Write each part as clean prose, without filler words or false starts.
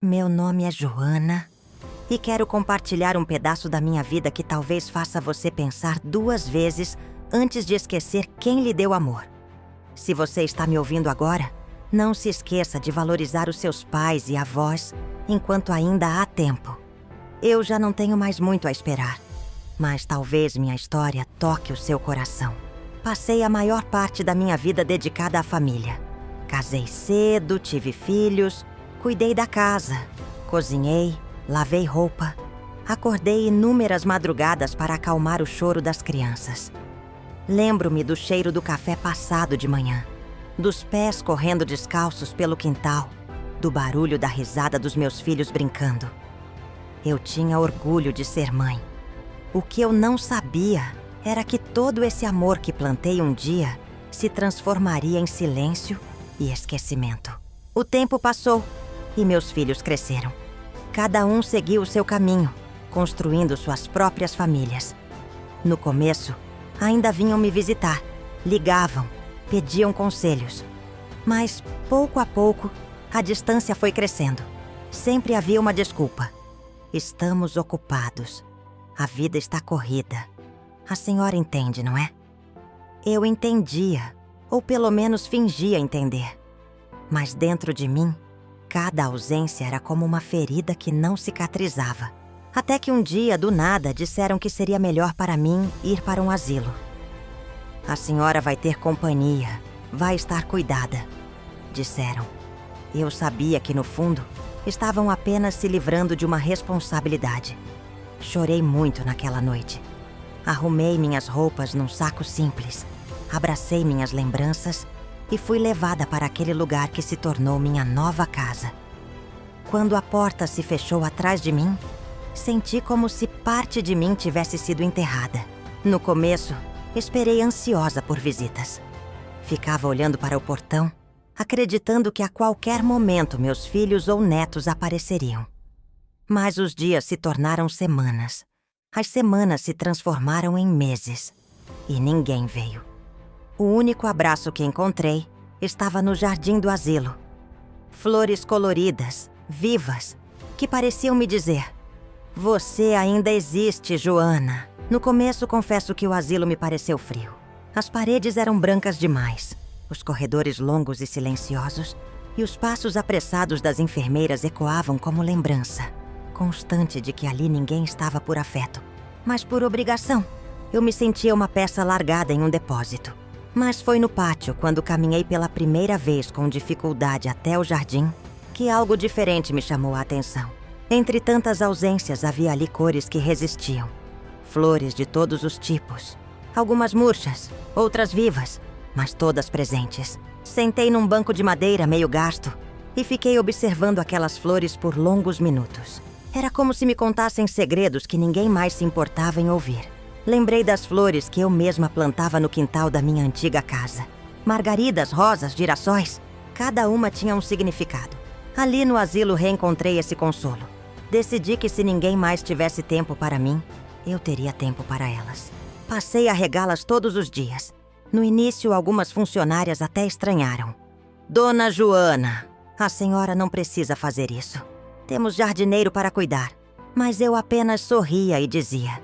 Meu nome é Joana e quero compartilhar um pedaço da minha vida que talvez faça você pensar 2 vezes antes de esquecer quem lhe deu amor. Se você está me ouvindo agora, não se esqueça de valorizar os seus pais e avós enquanto ainda há tempo. Eu já não tenho mais muito a esperar, mas talvez minha história toque o seu coração. Passei a maior parte da minha vida dedicada à família. Casei cedo, tive filhos, cuidei da casa, cozinhei, lavei roupa. Acordei inúmeras madrugadas para acalmar o choro das crianças. Lembro-me do cheiro do café passado de manhã, dos pés correndo descalços pelo quintal, do barulho da risada dos meus filhos brincando. Eu tinha orgulho de ser mãe. O que eu não sabia era que todo esse amor que plantei um dia se transformaria em silêncio e esquecimento. O tempo passou e meus filhos cresceram. Cada um seguiu o seu caminho, construindo suas próprias famílias. No começo, ainda vinham me visitar, ligavam, pediam conselhos. Mas, pouco a pouco, a distância foi crescendo. Sempre havia uma desculpa. Estamos ocupados. A vida está corrida. A senhora entende, não é? Eu entendia, ou pelo menos fingia entender. Mas dentro de mim, cada ausência era como uma ferida que não cicatrizava. Até que um dia, do nada, disseram que seria melhor para mim ir para um asilo. A senhora vai ter companhia, vai estar cuidada, disseram. Eu sabia que, no fundo, estavam apenas se livrando de uma responsabilidade. Chorei muito naquela noite. Arrumei minhas roupas num saco simples, abracei minhas lembranças e fui levada para aquele lugar que se tornou minha nova casa. Quando a porta se fechou atrás de mim, senti como se parte de mim tivesse sido enterrada. No começo, esperei ansiosa por visitas. Ficava olhando para o portão, acreditando que a qualquer momento meus filhos ou netos apareceriam. Mas os dias se tornaram semanas. As semanas se transformaram em meses. E ninguém veio. O único abraço que encontrei estava no jardim do asilo. Flores coloridas, vivas, que pareciam me dizer: "Você ainda existe, Joana." No começo, confesso que o asilo me pareceu frio. As paredes eram brancas demais, os corredores longos e silenciosos, e os passos apressados das enfermeiras ecoavam como lembrança constante de que ali ninguém estava por afeto, mas por obrigação. Eu me sentia uma peça largada em um depósito. Mas foi no pátio, quando caminhei pela primeira vez com dificuldade até o jardim, que algo diferente me chamou a atenção. Entre tantas ausências, havia ali cores que resistiam. Flores de todos os tipos. Algumas murchas, outras vivas, mas todas presentes. Sentei num banco de madeira meio gasto e fiquei observando aquelas flores por longos minutos. Era como se me contassem segredos que ninguém mais se importava em ouvir. Lembrei das flores que eu mesma plantava no quintal da minha antiga casa. Margaridas, rosas, girassóis, cada uma tinha um significado. Ali no asilo reencontrei esse consolo. Decidi que se ninguém mais tivesse tempo para mim, eu teria tempo para elas. Passei a regá-las todos os dias. No início, algumas funcionárias até estranharam. "Dona Joana, a senhora não precisa fazer isso. Temos jardineiro para cuidar." Mas eu apenas sorria e dizia: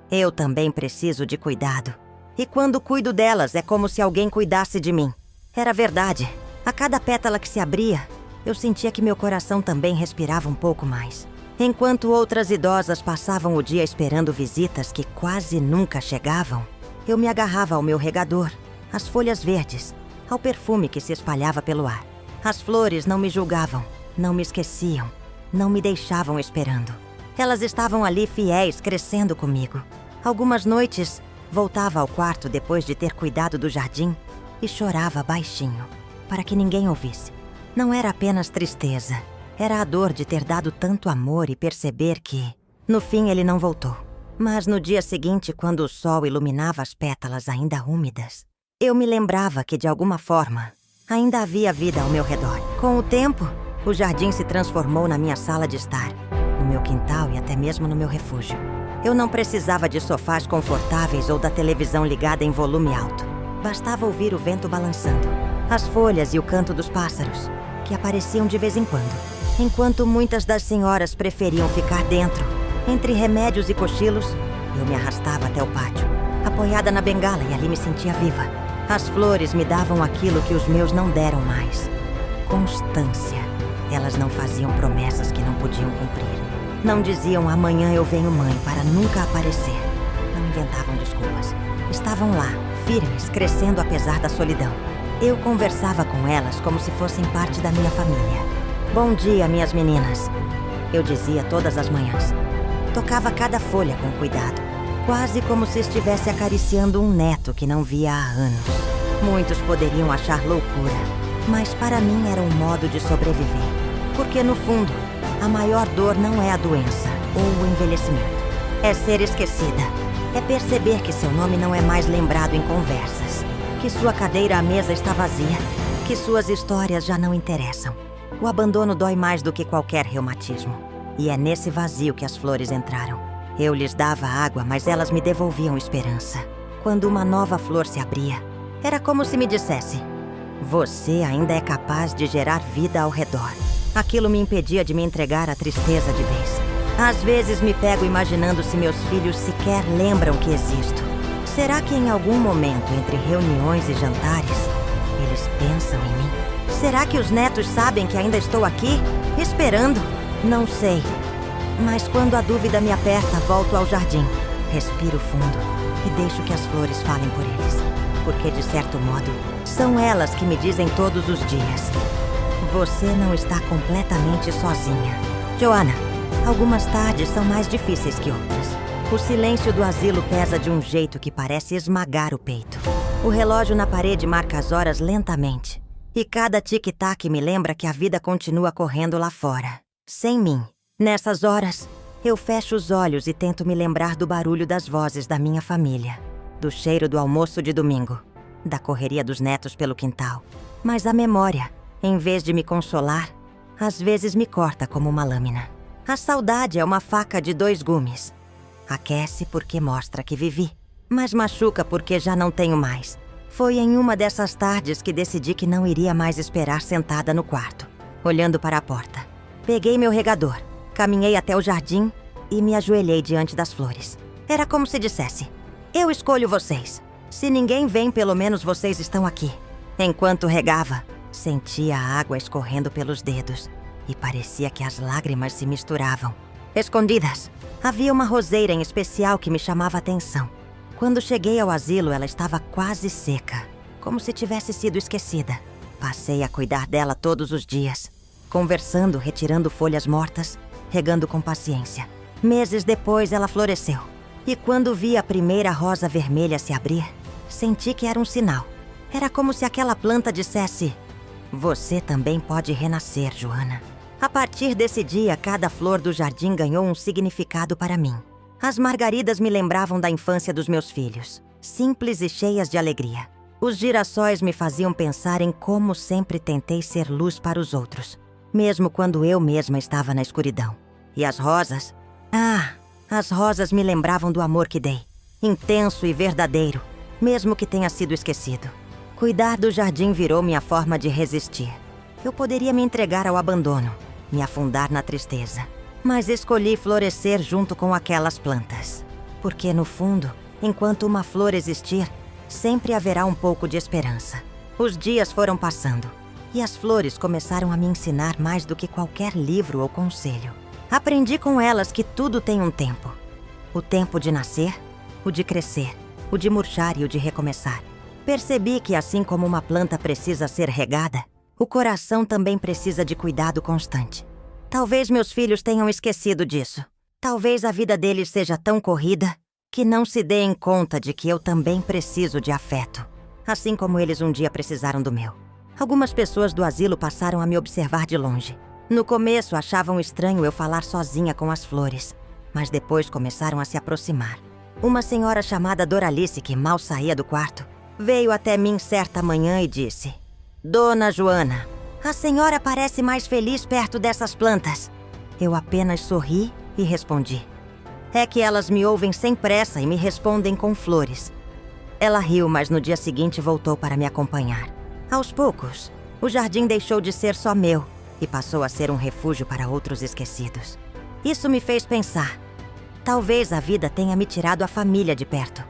"Eu também preciso de cuidado. E quando cuido delas, é como se alguém cuidasse de mim." Era verdade. A cada pétala que se abria, eu sentia que meu coração também respirava um pouco mais. Enquanto outras idosas passavam o dia esperando visitas que quase nunca chegavam, eu me agarrava ao meu regador, às folhas verdes, ao perfume que se espalhava pelo ar. As flores não me julgavam, não me esqueciam, não me deixavam esperando. Elas estavam ali fiéis, crescendo comigo. Algumas noites, voltava ao quarto depois de ter cuidado do jardim e chorava baixinho, para que ninguém ouvisse. Não era apenas tristeza, era a dor de ter dado tanto amor e perceber que, no fim, ele não voltou. Mas no dia seguinte, quando o sol iluminava as pétalas ainda úmidas, eu me lembrava que, de alguma forma, ainda havia vida ao meu redor. Com o tempo, o jardim se transformou na minha sala de estar, no meu quintal e até mesmo no meu refúgio. Eu não precisava de sofás confortáveis ou da televisão ligada em volume alto. Bastava ouvir o vento balançando, as folhas e o canto dos pássaros, que apareciam de vez em quando. Enquanto muitas das senhoras preferiam ficar dentro, entre remédios e cochilos, eu me arrastava até o pátio, apoiada na bengala, e ali me sentia viva. As flores me davam aquilo que os meus não deram mais: constância. Elas não faziam promessas que não podiam cumprir. Não diziam amanhã eu venho, mãe, para nunca aparecer. Não inventavam desculpas. Estavam lá, firmes, crescendo apesar da solidão. Eu conversava com elas como se fossem parte da minha família. Bom dia, minhas meninas, eu dizia todas as manhãs. Tocava cada folha com cuidado, quase como se estivesse acariciando um neto que não via há anos. Muitos poderiam achar loucura, mas para mim era um modo de sobreviver. Porque, no fundo, a maior dor não é a doença ou o envelhecimento. É ser esquecida. É perceber que seu nome não é mais lembrado em conversas. Que sua cadeira à mesa está vazia. Que suas histórias já não interessam. O abandono dói mais do que qualquer reumatismo. E é nesse vazio que as flores entraram. Eu lhes dava água, mas elas me devolviam esperança. Quando uma nova flor se abria, era como se me dissesse: você ainda é capaz de gerar vida ao redor. Aquilo me impedia de me entregar à tristeza de vez. Às vezes me pego imaginando se meus filhos sequer lembram que existo. Será que em algum momento, entre reuniões e jantares, eles pensam em mim? Será que os netos sabem que ainda estou aqui, esperando? Não sei. Mas quando a dúvida me aperta, volto ao jardim. Respiro fundo e deixo que as flores falem por eles. Porque, de certo modo, são elas que me dizem todos os dias: você não está completamente sozinha. Joanna, algumas tardes são mais difíceis que outras. O silêncio do asilo pesa de um jeito que parece esmagar o peito. O relógio na parede marca as horas lentamente. E cada tic-tac me lembra que a vida continua correndo lá fora, sem mim. Nessas horas, eu fecho os olhos e tento me lembrar do barulho das vozes da minha família, do cheiro do almoço de domingo, da correria dos netos pelo quintal. Mas a memória, em vez de me consolar, às vezes me corta como uma lâmina. A saudade é uma faca de 2 gumes. Aquece porque mostra que vivi, mas machuca porque já não tenho mais. Foi em uma dessas tardes que decidi que não iria mais esperar sentada no quarto, olhando para a porta. Peguei meu regador, caminhei até o jardim e me ajoelhei diante das flores. Era como se dissesse: eu escolho vocês. Se ninguém vem, pelo menos vocês estão aqui. Enquanto regava, sentia a água escorrendo pelos dedos e parecia que as lágrimas se misturavam. Escondidas, havia uma roseira em especial que me chamava a atenção. Quando cheguei ao asilo, ela estava quase seca, como se tivesse sido esquecida. Passei a cuidar dela todos os dias, conversando, retirando folhas mortas, regando com paciência. Meses depois, ela floresceu. E quando vi a primeira rosa vermelha se abrir, senti que era um sinal. Era como se aquela planta dissesse: você também pode renascer, Joanna. A partir desse dia, cada flor do jardim ganhou um significado para mim. As margaridas me lembravam da infância dos meus filhos, simples e cheias de alegria. Os girassóis me faziam pensar em como sempre tentei ser luz para os outros, mesmo quando eu mesma estava na escuridão. E as rosas? As rosas me lembravam do amor que dei, intenso e verdadeiro, mesmo que tenha sido esquecido. Cuidar do jardim virou minha forma de resistir. Eu poderia me entregar ao abandono, me afundar na tristeza, mas escolhi florescer junto com aquelas plantas. Porque, no fundo, enquanto uma flor existir, sempre haverá um pouco de esperança. Os dias foram passando, e as flores começaram a me ensinar mais do que qualquer livro ou conselho. Aprendi com elas que tudo tem um tempo. O tempo de nascer, o de crescer, o de murchar e o de recomeçar. Percebi que, assim como uma planta precisa ser regada, o coração também precisa de cuidado constante. Talvez meus filhos tenham esquecido disso. Talvez a vida deles seja tão corrida que não se deem conta de que eu também preciso de afeto, assim como eles um dia precisaram do meu. Algumas pessoas do asilo passaram a me observar de longe. No começo, achavam estranho eu falar sozinha com as flores, mas depois começaram a se aproximar. Uma senhora chamada Doralice, que mal saía do quarto, veio até mim certa manhã e disse: Dona Joanna, a senhora parece mais feliz perto dessas plantas. Eu apenas sorri e respondi: é que elas me ouvem sem pressa e me respondem com flores. Ela riu, mas no dia seguinte voltou para me acompanhar. Aos poucos, o jardim deixou de ser só meu e passou a ser um refúgio para outros esquecidos. Isso me fez pensar. Talvez a vida tenha me tirado a família de perto,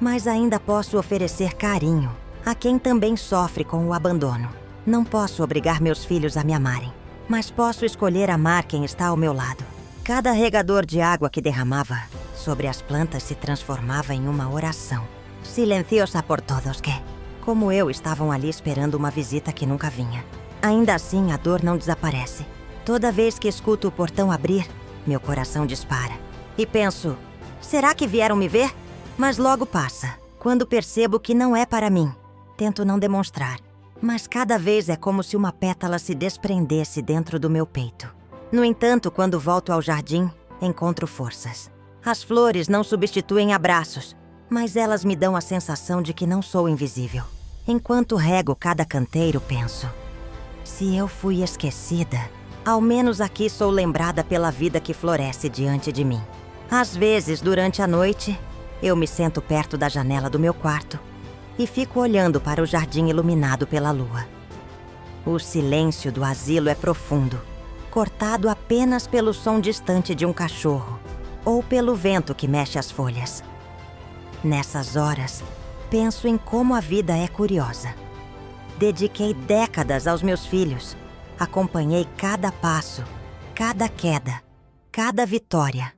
mas ainda posso oferecer carinho a quem também sofre com o abandono. Não posso obrigar meus filhos a me amarem, mas posso escolher amar quem está ao meu lado. Cada regador de água que derramava sobre as plantas se transformava em uma oração. Silenciosa por todos que, como eu, estavam ali esperando uma visita que nunca vinha. Ainda assim, a dor não desaparece. Toda vez que escuto o portão abrir, meu coração dispara. E penso, será que vieram me ver? Mas logo passa, quando percebo que não é para mim. Tento não demonstrar, mas cada vez é como se uma pétala se desprendesse dentro do meu peito. No entanto, quando volto ao jardim, encontro forças. As flores não substituem abraços, mas elas me dão a sensação de que não sou invisível. Enquanto rego cada canteiro, penso, se eu fui esquecida, ao menos aqui sou lembrada pela vida que floresce diante de mim. Às vezes, durante a noite, eu me sento perto da janela do meu quarto e fico olhando para o jardim iluminado pela lua. O silêncio do asilo é profundo, cortado apenas pelo som distante de um cachorro ou pelo vento que mexe as folhas. Nessas horas, penso em como a vida é curiosa. Dediquei décadas aos meus filhos, acompanhei cada passo, cada queda, cada vitória.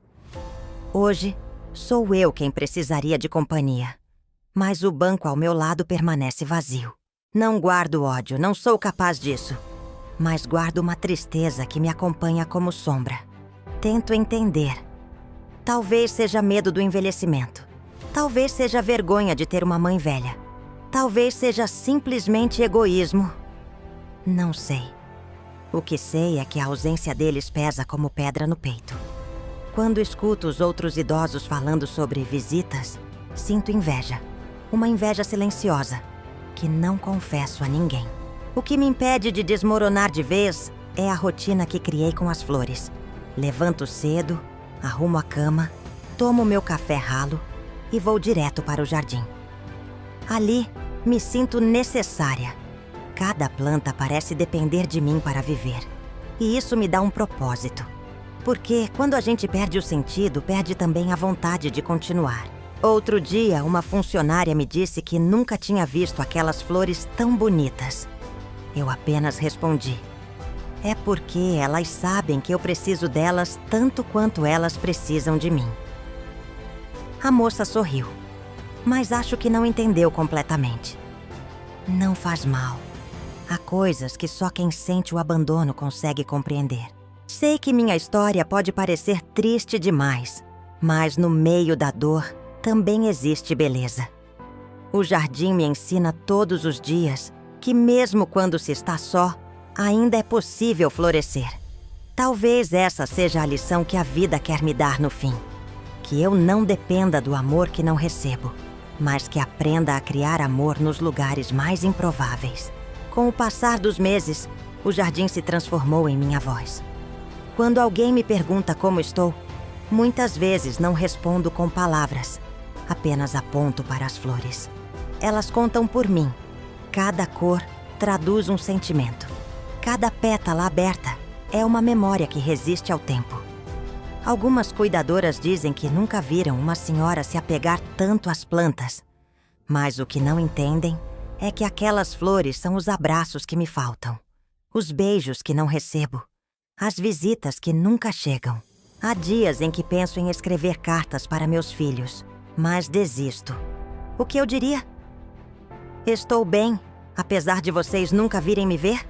Hoje, sou eu quem precisaria de companhia, mas o banco ao meu lado permanece vazio. Não guardo ódio, não sou capaz disso, mas guardo uma tristeza que me acompanha como sombra. Tento entender. Talvez seja medo do envelhecimento. Talvez seja vergonha de ter uma mãe velha. Talvez seja simplesmente egoísmo. Não sei. O que sei é que a ausência deles pesa como pedra no peito. Quando escuto os outros idosos falando sobre visitas, sinto inveja. Uma inveja silenciosa, que não confesso a ninguém. O que me impede de desmoronar de vez é a rotina que criei com as flores. Levanto cedo, arrumo a cama, tomo meu café ralo e vou direto para o jardim. Ali, me sinto necessária. Cada planta parece depender de mim para viver. E isso me dá um propósito. Porque quando a gente perde o sentido, perde também a vontade de continuar. Outro dia, uma funcionária me disse que nunca tinha visto aquelas flores tão bonitas. Eu apenas respondi: é porque elas sabem que eu preciso delas tanto quanto elas precisam de mim. A moça sorriu, mas acho que não entendeu completamente. Não faz mal. Há coisas que só quem sente o abandono consegue compreender. Sei que minha história pode parecer triste demais, mas no meio da dor também existe beleza. O jardim me ensina todos os dias que mesmo quando se está só, ainda é possível florescer. Talvez essa seja a lição que a vida quer me dar no fim. Que eu não dependa do amor que não recebo, mas que aprenda a criar amor nos lugares mais improváveis. Com o passar dos meses, o jardim se transformou em minha voz. Quando alguém me pergunta como estou, muitas vezes não respondo com palavras, apenas aponto para as flores. Elas contam por mim. Cada cor traduz um sentimento. Cada pétala aberta é uma memória que resiste ao tempo. Algumas cuidadoras dizem que nunca viram uma senhora se apegar tanto às plantas. Mas o que não entendem é que aquelas flores são os abraços que me faltam, os beijos que não recebo, as visitas que nunca chegam. Há dias em que penso em escrever cartas para meus filhos, mas desisto. O que eu diria? Estou bem, apesar de vocês nunca virem me ver?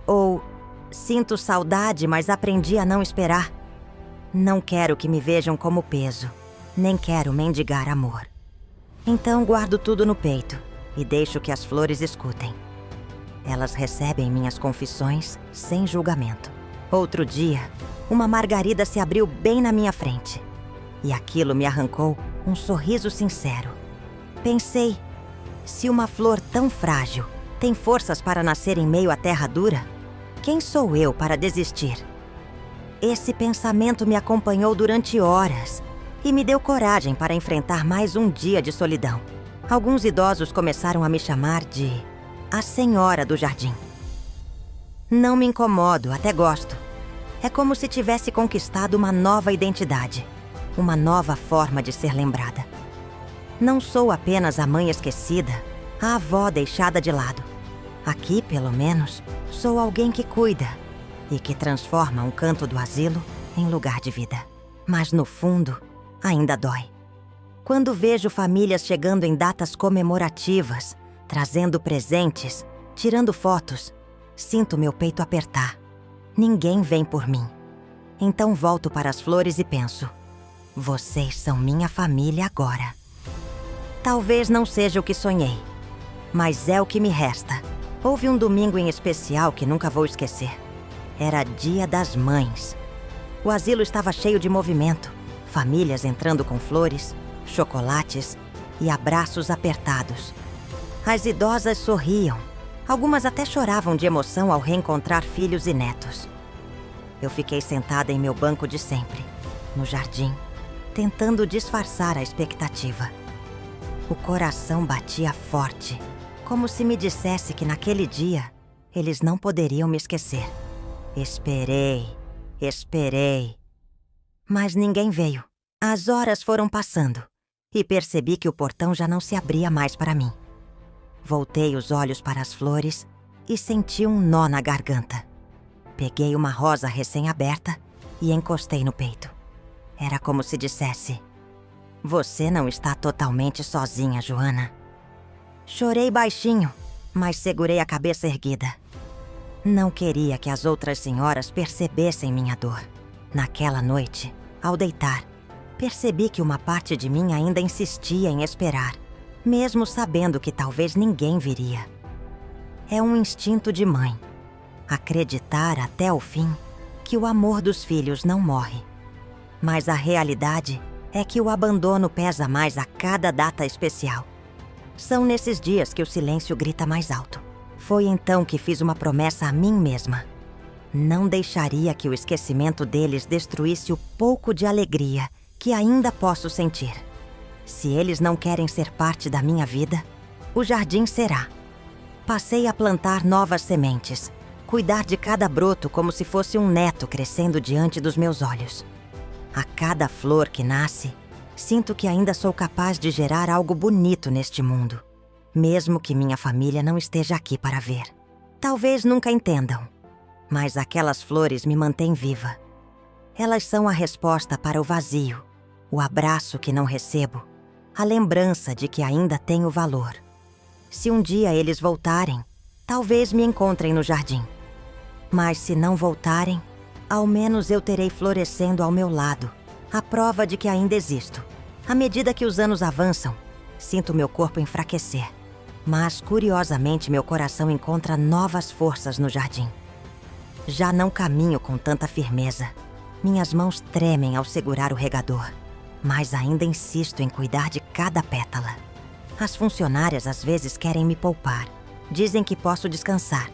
Ou sinto saudade, mas aprendi a não esperar? Não quero que me vejam como peso, nem quero mendigar amor. Então guardo tudo no peito e deixo que as flores escutem. Elas recebem minhas confissões sem julgamento. Outro dia, uma margarida se abriu bem na minha frente. E aquilo me arrancou um sorriso sincero. Pensei, se uma flor tão frágil tem forças para nascer em meio à terra dura, quem sou eu para desistir? Esse pensamento me acompanhou durante horas e me deu coragem para enfrentar mais um dia de solidão. Alguns idosos começaram a me chamar de a Senhora do Jardim. Não me incomodo, até gosto. É como se tivesse conquistado uma nova identidade, uma nova forma de ser lembrada. Não sou apenas a mãe esquecida, a avó deixada de lado. Aqui, pelo menos, sou alguém que cuida e que transforma um canto do asilo em lugar de vida. Mas no fundo, ainda dói. Quando vejo famílias chegando em datas comemorativas, trazendo presentes, tirando fotos, sinto meu peito apertar. Ninguém vem por mim. Então volto para as flores e penso: vocês são minha família agora. Talvez não seja o que sonhei, mas é o que me resta. Houve um domingo em especial que nunca vou esquecer. Era Dia das Mães. O asilo estava cheio de movimento, famílias entrando com flores, chocolates e abraços apertados. As idosas sorriam, algumas até choravam de emoção ao reencontrar filhos e netos. Eu fiquei sentada em meu banco de sempre, no jardim, tentando disfarçar a expectativa. O coração batia forte, como se me dissesse que naquele dia eles não poderiam me esquecer. Esperei. Mas ninguém veio. As horas foram passando e percebi que o portão já não se abria mais para mim. Voltei os olhos para as flores e senti um nó na garganta. Peguei uma rosa recém-aberta e encostei no peito. Era como se dissesse: você não está totalmente sozinha, Joana. Chorei baixinho, mas segurei a cabeça erguida. Não queria que as outras senhoras percebessem minha dor. Naquela noite, ao deitar, percebi que uma parte de mim ainda insistia em esperar, mesmo sabendo que talvez ninguém viria. É um instinto de mãe. Acreditar até o fim que o amor dos filhos não morre. Mas a realidade é que o abandono pesa mais a cada data especial. São nesses dias que o silêncio grita mais alto. Foi então que fiz uma promessa a mim mesma. Não deixaria que o esquecimento deles destruísse o pouco de alegria que ainda posso sentir. Se eles não querem ser parte da minha vida, o jardim será. Passei a plantar novas sementes, cuidar de cada broto como se fosse um neto crescendo diante dos meus olhos. A cada flor que nasce, sinto que ainda sou capaz de gerar algo bonito neste mundo, mesmo que minha família não esteja aqui para ver. Talvez nunca entendam, mas aquelas flores me mantêm viva. Elas são a resposta para o vazio, o abraço que não recebo, a lembrança de que ainda tenho valor. Se um dia eles voltarem, talvez me encontrem no jardim. Mas se não voltarem, ao menos eu terei florescendo ao meu lado, a prova de que ainda existo. À medida que os anos avançam, sinto meu corpo enfraquecer. Mas, curiosamente, meu coração encontra novas forças no jardim. Já não caminho com tanta firmeza. Minhas mãos tremem ao segurar o regador, mas ainda insisto em cuidar de cada pétala. As funcionárias às vezes querem me poupar. Dizem que posso descansar,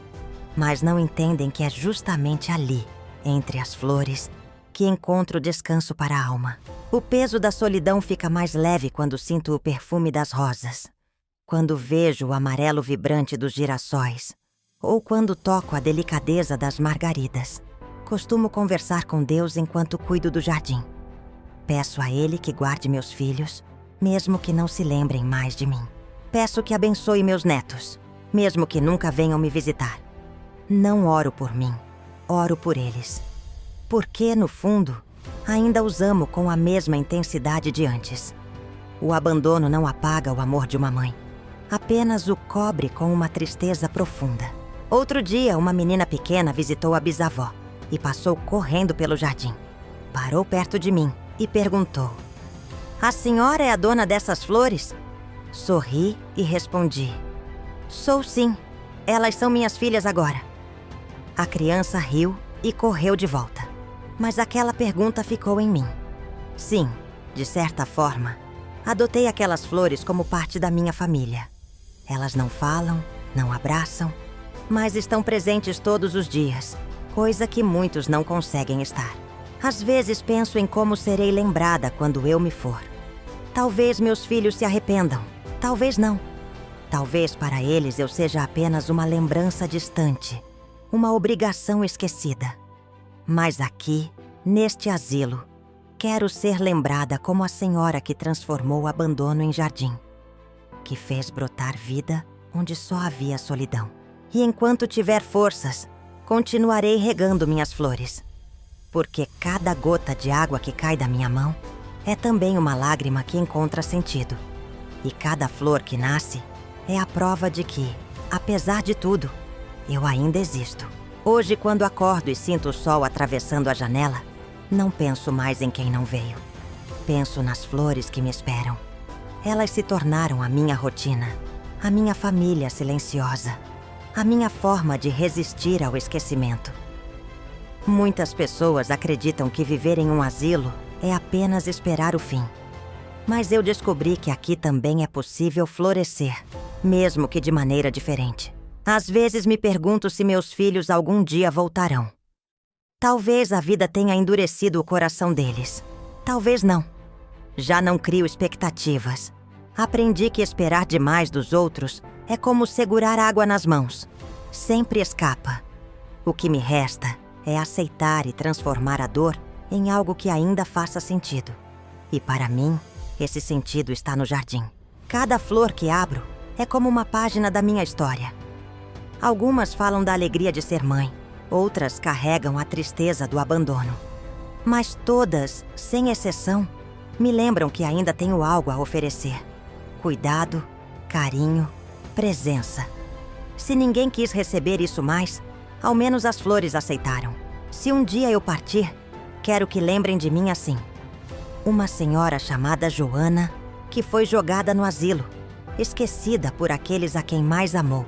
mas não entendem que é justamente ali, entre as flores, que encontro descanso para a alma. O peso da solidão fica mais leve quando sinto o perfume das rosas, quando vejo o amarelo vibrante dos girassóis, ou quando toco a delicadeza das margaridas. Costumo conversar com Deus enquanto cuido do jardim. Peço a Ele que guarde meus filhos, mesmo que não se lembrem mais de mim. Peço que abençoe meus netos, mesmo que nunca venham me visitar. Não oro por mim, oro por eles. Porque, no fundo, ainda os amo com a mesma intensidade de antes. O abandono não apaga o amor de uma mãe, apenas o cobre com uma tristeza profunda. Outro dia, uma menina pequena visitou a bisavó e passou correndo pelo jardim. Parou perto de mim e perguntou: "A senhora é a dona dessas flores?" Sorri e respondi: "Sou sim, elas são minhas filhas agora." A criança riu e correu de volta, mas aquela pergunta ficou em mim. Sim, de certa forma, adotei aquelas flores como parte da minha família. Elas não falam, não abraçam, mas estão presentes todos os dias, coisa que muitos não conseguem estar. Às vezes penso em como serei lembrada quando eu me for. Talvez meus filhos se arrependam, talvez não. Talvez para eles eu seja apenas uma lembrança distante, uma obrigação esquecida. Mas aqui, neste asilo, quero ser lembrada como a senhora que transformou o abandono em jardim, que fez brotar vida onde só havia solidão. E enquanto tiver forças, continuarei regando minhas flores, porque cada gota de água que cai da minha mão é também uma lágrima que encontra sentido. E cada flor que nasce é a prova de que, apesar de tudo, eu ainda existo. Hoje, quando acordo e sinto o sol atravessando a janela, não penso mais em quem não veio. Penso nas flores que me esperam. Elas se tornaram a minha rotina, a minha família silenciosa, a minha forma de resistir ao esquecimento. Muitas pessoas acreditam que viver em um asilo é apenas esperar o fim. Mas eu descobri que aqui também é possível florescer, mesmo que de maneira diferente. Às vezes me pergunto se meus filhos algum dia voltarão. Talvez a vida tenha endurecido o coração deles. Talvez não. Já não crio expectativas. Aprendi que esperar demais dos outros é como segurar água nas mãos. Sempre escapa. O que me resta é aceitar e transformar a dor em algo que ainda faça sentido. E para mim, esse sentido está no jardim. Cada flor que abro é como uma página da minha história. Algumas falam da alegria de ser mãe, outras carregam a tristeza do abandono. Mas todas, sem exceção, me lembram que ainda tenho algo a oferecer. Cuidado, carinho, presença. Se ninguém quis receber isso mais, ao menos as flores aceitaram. Se um dia eu partir, quero que lembrem de mim assim. Uma senhora chamada Joana, que foi jogada no asilo, esquecida por aqueles a quem mais amou,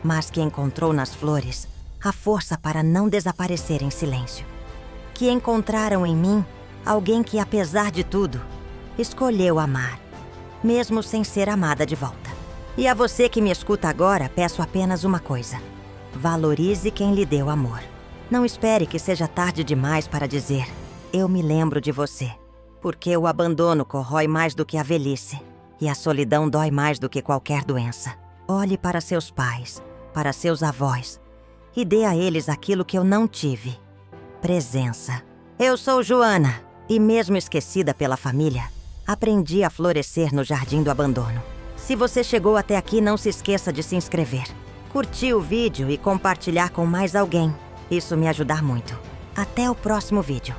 mas que encontrou nas flores a força para não desaparecer em silêncio. Que encontraram em mim alguém que, apesar de tudo, escolheu amar, mesmo sem ser amada de volta. E a você que me escuta agora, peço apenas uma coisa: valorize quem lhe deu amor. Não espere que seja tarde demais para dizer: eu me lembro de você. Porque o abandono corrói mais do que a velhice, e a solidão dói mais do que qualquer doença. Olhe para seus pais, para seus avós, e dê a eles aquilo que eu não tive: presença. Eu sou Joana, e mesmo esquecida pela família, aprendi a florescer no jardim do abandono. Se você chegou até aqui, não se esqueça de se inscrever, curtir o vídeo e compartilhar com mais alguém. Isso me ajuda muito. Até o próximo vídeo.